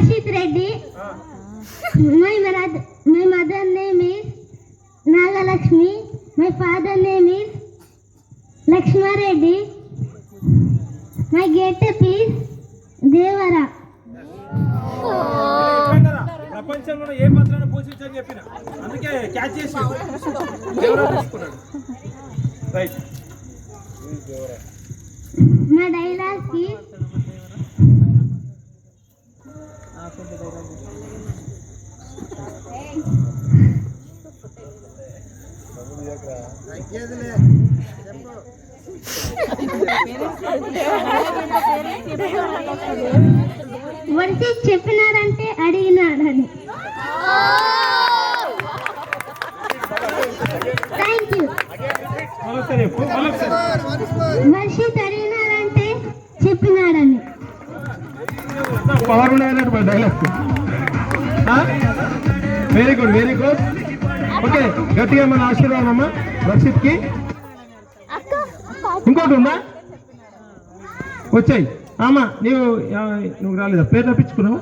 Varshit Reddy. My mother name is Nagalakshmi. My father name is Lakshma Reddy. My getup is Devara. ప్రపంచంలో ఏ పాత్రను పోషించని చెప్పిన అందుకే catch చేసి దేవరా తీసుకున్నాడు right My dialogue is Varshith చెప్పినారంటే అడిగినాడని. Thank you. వర్షిత్ అడిగినారంటే చెప్పినాడని. పవర్ ఉండేటట్టు dialogue. Very good very good. Okay గట్టిగా మన ఆశీర్వాదం అమ్మా వర్షిత్కి. ఇంకోటి ఉందా వచ్చాయి అమ్మా. నువ్వు రాలేదా పేరు తప్పించుకున్నావా?